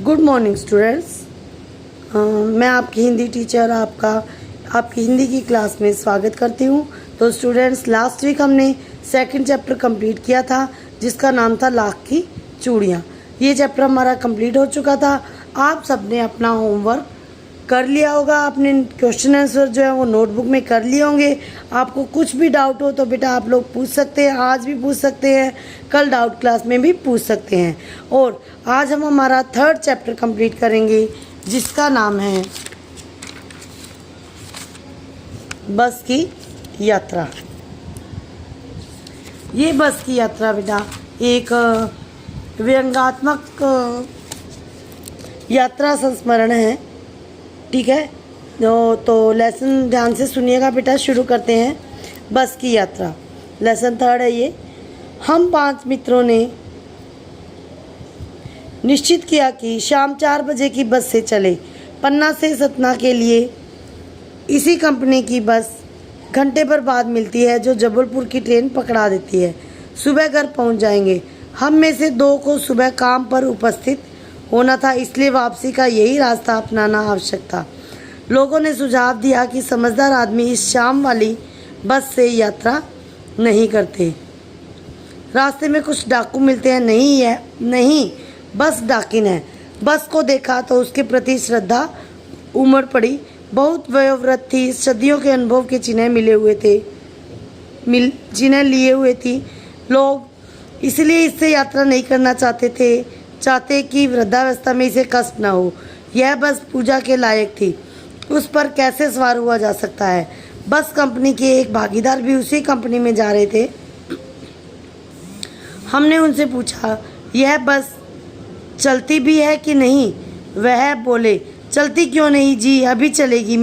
Good morning students. मैं आपकी Hindi teacher आपकी हिंदी की क्लास में स्वागत करती हूँ। तो स्टूडेंट्स, लास्ट वीक हमने सेकंड चैप्टर कंप्लीट किया था जिसका नाम था लाख की चूड़ियाँ। ये चैप्टर हमारा कंप्लीट हो चुका था। आप सबने अपना होमवर्क कर लिया होगा, अपने क्वेश्चन आंसर जो है वो नोटबुक में कर लिए होंगे। आपको कुछ भी डाउट हो तो बेटा आप लोग पूछ सकते हैं, आज भी पूछ सकते हैं, कल डाउट क्लास में भी पूछ सकते हैं। और आज हम हमारा थर्ड चैप्टर कंप्लीट करेंगे जिसका नाम है बस की यात्रा। ये बस की यात्रा बेटा एक व्यंग्यात्मक यात्रा संस्मरण है, ठीक है। तो लेसन ध्यान से सुनिएगा बेटा। शुरू करते हैं बस की यात्रा। लेसन थर्ड है ये। हम 5 मित्रों ने निश्चित किया कि शाम 4 बजे की बस से चले। पन्ना से सतना के लिए इसी कंपनी की बस घंटे भर बाद मिलती है जो जबलपुर की ट्रेन पकड़ा देती है। सुबह घर पहुंच जाएंगे। हम में से 2 को सुबह काम पर उपस्थित होना था, इसलिए वापसी का यही रास्ता अपनाना आवश्यक था। लोगों ने सुझाव दिया कि समझदार आदमी इस शाम वाली बस से यात्रा नहीं करते। रास्ते में कुछ डाकू मिलते हैं। नहीं, बस डाकिन है। बस को देखा तो उसके प्रति श्रद्धा उमड़ पड़ी। बहुत वयोवृद्ध थी, सदियों के अनुभव के चिन्ह लिए हुए थी। लोग इसलिए इससे यात्रा नहीं करना चाहते कि वृद्धावस्था में इसे कष्ट न हो। यह बस पूजा के लायक थी, उस पर कैसे सवार हुआ जा सकता है। बस कंपनी के एक भागीदार भी उसी कंपनी में जा रहे थे। हमने उनसे पूछा, यह बस चलती भी है कि नहीं? वह बोले, चलती क्यों नहीं जी, अभी चलेगी।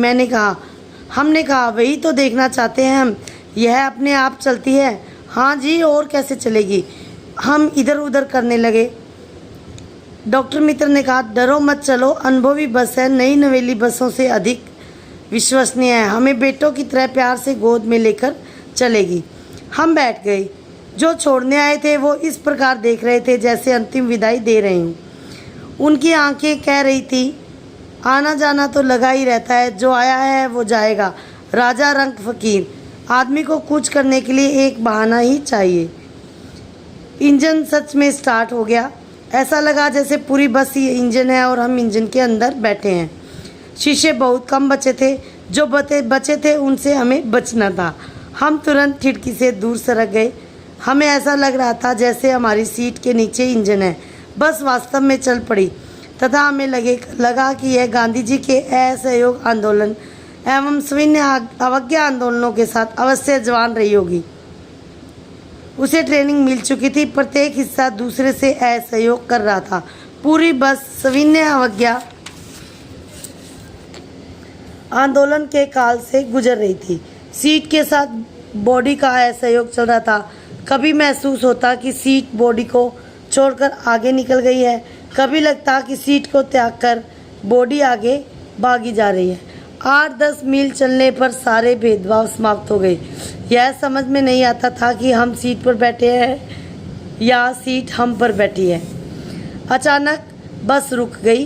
हमने कहा वही तो देखना चाहते हैं हम, यह अपने आप चलती है? हाँ जी, और कैसे चलेगी। हम इधर उधर करने लगे। डॉक्टर मित्र ने कहा, डरो मत, चलो, अनुभवी बस है, नई नवेली बसों से अधिक विश्वसनीय है, हमें बेटों की तरह प्यार से गोद में लेकर चलेगी। हम बैठ गए। जो छोड़ने आए थे वो इस प्रकार देख रहे थे जैसे अंतिम विदाई दे रहे हूँ। उनकी आंखें कह रही थी, आना जाना तो लगा ही रहता है, जो आया है वो जाएगा। राजा रंग फकीर, आदमी को कुछ करने के लिए एक बहाना ही चाहिए। इंजन सच में स्टार्ट हो गया। ऐसा लगा जैसे पूरी बस ही इंजन है और हम इंजन के अंदर बैठे हैं। शीशे बहुत कम बचे थे, जो बचे थे उनसे हमें बचना था। हम तुरंत खिड़की से दूर सरक गए। हमें ऐसा लग रहा था जैसे हमारी सीट के नीचे इंजन है। बस वास्तव में चल पड़ी तथा हमें लगा कि यह गांधी जी के असहयोग आंदोलन एवं सविनय अवज्ञा आंदोलनों के साथ अवश्य जवान रही होगी। उसे ट्रेनिंग मिल चुकी थी, प्रत्येक हिस्सा दूसरे से असहयोग कर रहा था। पूरी बस सविनय अवज्ञा आंदोलन के काल से गुजर रही थी। सीट के साथ बॉडी का असहयोग चल रहा था। कभी महसूस होता कि सीट बॉडी को छोड़कर आगे निकल गई है, कभी लगता कि सीट को त्याग कर बॉडी आगे भागी जा रही है। 8-10 मील चलने पर सारे भेदभाव समाप्त हो गए। यह समझ में नहीं आता था कि हम सीट पर बैठे हैं या सीट हम पर बैठी है। अचानक बस रुक गई।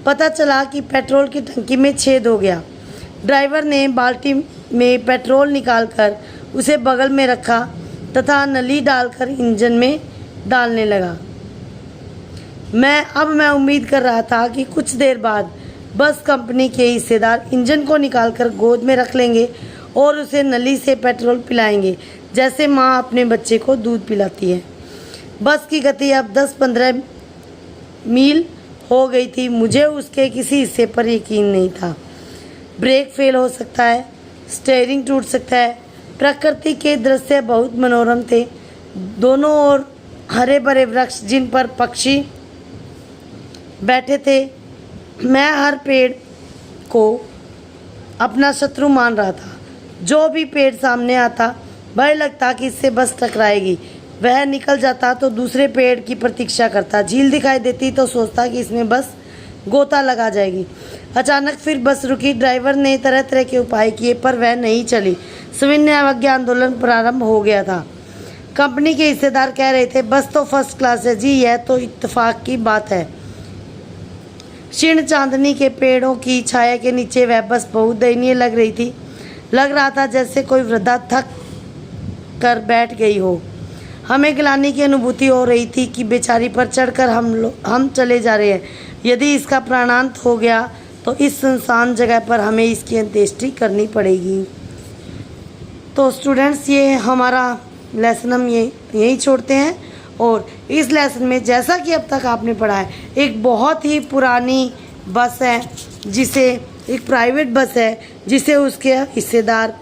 पता चला कि पेट्रोल की टंकी में छेद हो गया। ड्राइवर ने बाल्टी में पेट्रोल निकालकर उसे बगल में रखा तथा नली डालकर इंजन में डालने लगा। मैं उम्मीद कर रहा था कि कुछ देर बाद बस कंपनी के हिस्सेदार इंजन को निकालकर गोद में रख लेंगे और उसे नली से पेट्रोल पिलाएंगे, जैसे माँ अपने बच्चे को दूध पिलाती है। बस की गति अब 10-15 मील हो गई थी। मुझे उसके किसी हिस्से पर यकीन नहीं था। ब्रेक फेल हो सकता है, स्टीयरिंग टूट सकता है। प्रकृति के दृश्य बहुत मनोरम थे। दोनों ओर हरे भरे वृक्ष जिन पर पक्षी बैठे थे। मैं हर पेड़ को अपना शत्रु मान रहा था। जो भी पेड़ सामने आता भय लगता कि इससे बस टकराएगी। वह निकल जाता तो दूसरे पेड़ की प्रतीक्षा करता। झील दिखाई देती तो सोचता कि इसमें बस गोता लगा जाएगी। अचानक फिर बस रुकी। ड्राइवर ने तरह तरह के उपाय किए पर वह नहीं चली। सविनय अवज्ञा आंदोलन प्रारंभ हो गया था। कंपनी के हिस्सेदार कह रहे थे, बस तो फर्स्ट क्लास है जी, यह तो इत्तेफाक की बात है। क्षीण चांदनी के पेड़ों की छाया के नीचे वह बस बहुत दयनीय लग रही थी। लग रहा था जैसे कोई वृद्धा थक कर बैठ गई हो। हमें गिलानी की अनुभूति हो रही थी कि बेचारी पर चढ़कर हम चले जा रहे हैं। यदि इसका प्राणांत हो गया तो इस सुनसान जगह पर हमें इसकी अंत्येष्टि करनी पड़ेगी। तो स्टूडेंट्स, ये हमारा लेसन हम यहीं छोड़ते हैं। और इस लेसन में जैसा कि अब तक आपने पढ़ा है, एक बहुत ही पुरानी बस है, जिसे एक प्राइवेट बस है, जिसे उसके हिस्सेदार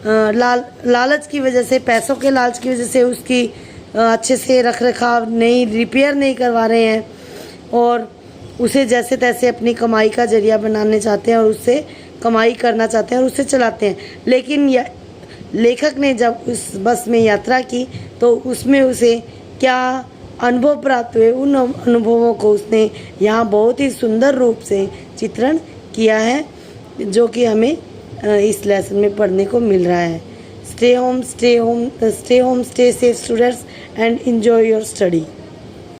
लालच की वजह से, पैसों के लालच की वजह से उसकी अच्छे से रख रखाव नहीं, रिपेयर नहीं करवा रहे हैं और उसे जैसे तैसे अपनी कमाई का जरिया बनाने चाहते हैं और उससे कमाई करना चाहते हैं और उससे चलाते हैं। लेकिन लेखक ने जब उस बस में यात्रा की तो उसमें उसे क्या अनुभव प्राप्त हुए, उन अनुभवों को उसने यहाँ बहुत ही सुंदर रूप से चित्रण किया है, जो कि हमें इस लेसन में पढ़ने को मिल रहा है। Stay home, stay safe students, and enjoy your study.